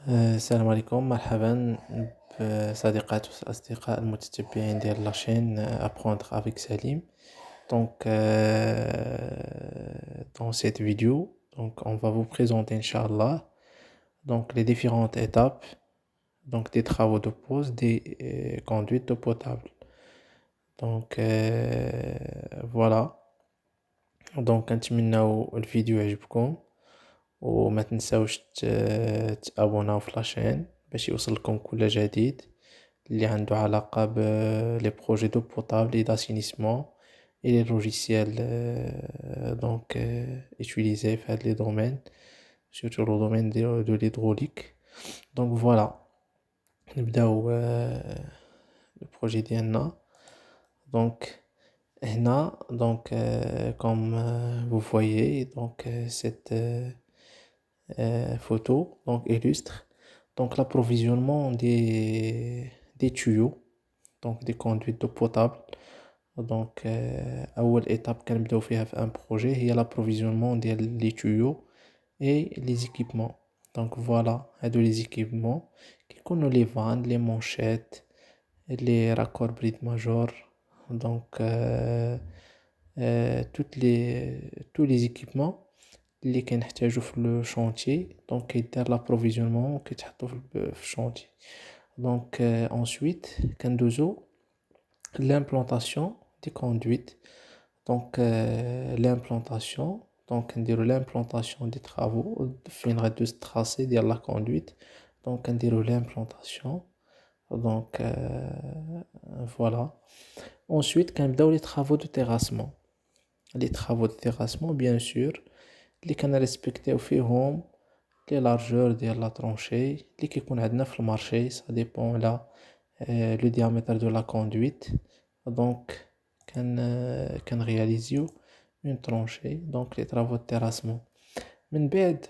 السلام عليكم، مرحبا بصديقات والأصدقاء المتتبعين ديال لاشين Apprendre avec Salim. Dans cette vidéo, on va vous présenter, Inch'Allah, les différentes étapes des travaux de pose des conduites d'eau potable. Voilà. نتمنوا الفيديو يعجبكم وما تنساوش تابوناو في لاشين باش يوصلكم كل جديد اللي عنده علاقة ب les projets d'eau potable et d'assainissement et les logiciels utilisés في هاد les domaines, surtout le domaine de l'hydraulique. Voilà, نبداو le projet ديالنا. هنا comme vous voyez cette photo illustre l'approvisionnement des tuyaux, des conduites d'eau potable. أول étape كنبداو فيها في un projet هي l'approvisionnement ديال les tuyaux et les équipements. Voilà, هادو les équipements كيكونوا les vannes, les manchettes, les raccords bride major, tous les équipements اللي كنحتاجو في لو شونتيي كيدار لابروفيزيونمون وكيتحطو في الشونتيي. ensuite كندوزو l'implantation des conduites. L'implantation كنديرو l'implantation des travaux فين غادوز التراسي ديال لا كوندويت. كنديرو l'implantation. Voilà. Ensuite كنبداو les travaux de terrassement. Les travaux de terrassement bien sûr اللي كنريسبكتيو فيهم لي لارجور ديال لا ترونشي اللي كيكون عندنا في المارشي. ça dépend على le diamètre de la conduite. كنرياليزيو une tranchée, les travaux de terrassement. من بعد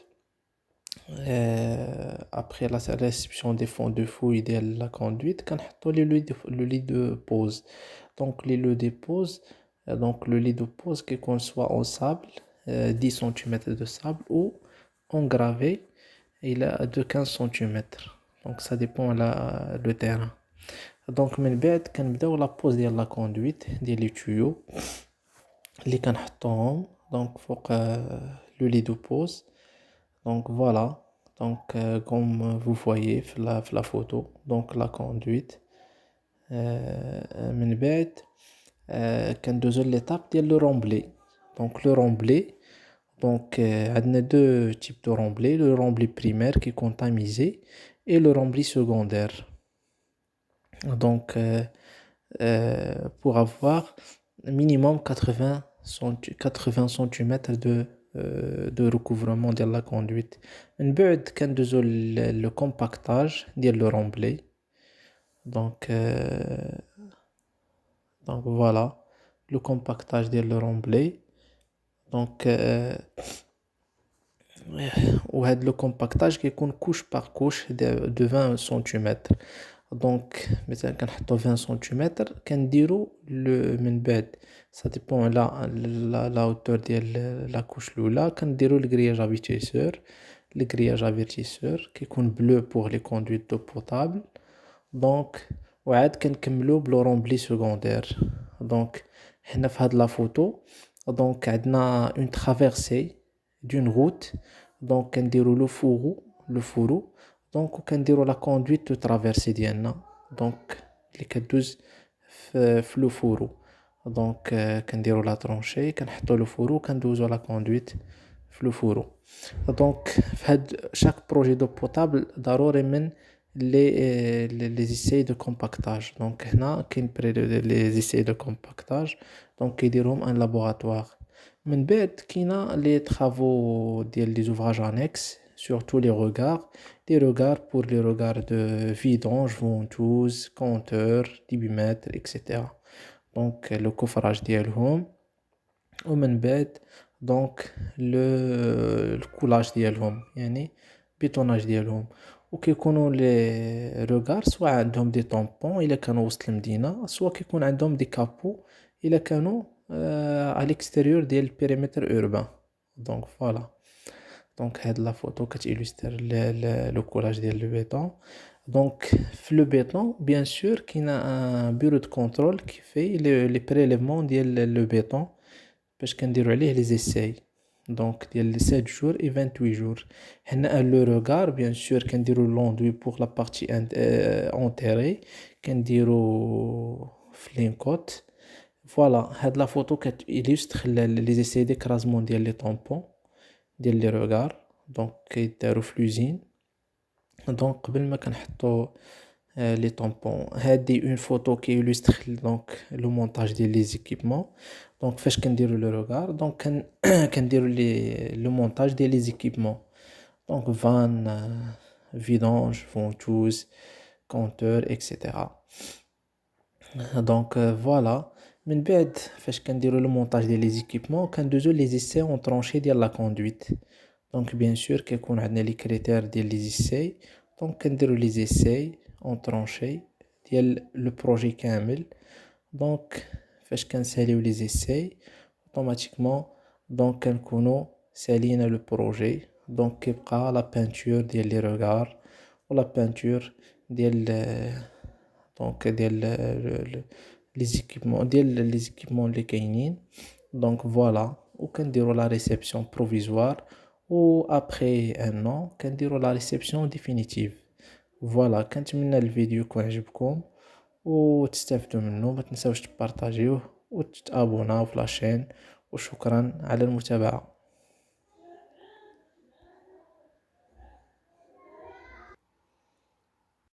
après la réception des fonds de fouille de la conduite كنحطو le lit de pose. Les lits de pose, le lit de pose كيكون soit en sable 10 cm de sable ou en gravé il a de 15 cm. Ça dépend le terrain. من بعد كنبداو la pose ديال la conduite ديال les tuyaux اللي كنحطوهم فوق le lit de pose. Voilà, comme vous voyez la photo, la conduite. من بعد كندوزو l'étape ديال le remblai. Le remblai, عندنا deux types de remblai, le remblai primaire qui est tamisé et le remblai secondaire. Pour avoir minimum 80 cm de recouvrement de la conduite. من بعد كندوزو le compactage ديال le remblai. Voilà, le compactage ديال le remblai. وهاد le compactage كيكون couche par couche de 20 cm. مثلا كنحطو 20 cm كنديرو من بعد ça dépend على la hauteur ديال la couche الاولى كنديرو الغرياج افيرتيسور. الغرياج افيرتيسور كيكون bleu pour les conduites d'eau potable. وعاد كنكملو بلو رومبلي secondaire. حنا في هاد لا فوتو عندنا une traversée d'une route. كنديرو لو فورو وكنديرو لا كوندويت دو ترافيرسي ديالنا اللي كدوز في لو فورو. كنديرو لا ترونشي كنحطو لو فورو كندوزو لا كوندويت في لو فورو. في هاد شاك بروجي دو بوتابل ضروري من les essais de compactage. هنا كاين les essais de compactage كيديرهم un laboratoire. من بعد كاينه les travaux ديال les ouvrages annexes, surtout les regards pour les regards de vidange, ventouse, compteur, débitmètre, etc. le coffrage ديالهم ومن بعد le coulage ديالهم يعني بيطوناج ديالهم. وكيكونوا لي روغار سواء عندهم دي طومبون الا كانوا وسط المدينه سواء كيكون عندهم دي كابو الا كانوا à l'extérieur ديال البيريمتر اوربان. فوالا. دونك هاد لا فوتو كتيلوستر لو كولاج ديال لو بيطون. دونك في لو بيطون بيان سور كاين ان بيرو دو كونترول كيفاي لي بريليفمون ديال لو بيطون باش كنديرو عليه لي زيساي. دونك ديال 7 جور et 28 جور. حنا لو روغار بيان سور كنديرو لوندوي بوغ لا بارتي اونتيري، كنديرو فلينكوت. فوالا هاد لا فوتو كتيلوستر لي زيساي ديكرازمون ديال لي طومبون ديال لي روغار. دونك كيدارو في لوزين. دونك قبل ما كنحطو لي طومبون هادي اون فوتو كيلوستر دونك لو مونتاج ديال لي زيكيبمون. دونك فاش كنديرو لو روغار دونك كنديرو لو مونتاج ديال لي زيكيبمون. دونك فان فيدونج فونتوز كونتور اكسيتيرا. دونك فوالا من بعد فاش كنديرو لو مونتاج ديال لي زيكيبمون كندوزو لي زيساي اون طرونشي ديال لا كوندويت. دونك بيان سور كيكون عندنا لي كريتير ديال لي زيساي. دونك كنديرو لي زيساي اون طرونشي ديال لو بروجي كامل. دونك فاش كنساليو لي زيساي اوتوماتيكمون دونك كنكونو سالينا لو بروجي. دونك كيبقى لا بانتور ديال لي روغار ولا بانتور ديال دونك ديال لي زيكيبمون ديال لي زيكيبمون اللي كاينين. دونك فوالا وكنديرو لا ريسبسيون بروفيزوار و ابري ان ان كنديرو لا ريسبسيون ديفينيتيف. فوالا كنتمنى الفيديو يكون عجبكم وتستافدوا منه. ما تنساوش تبارطاجيوه وتابوناو في لاشين. وشكرا على المتابعة.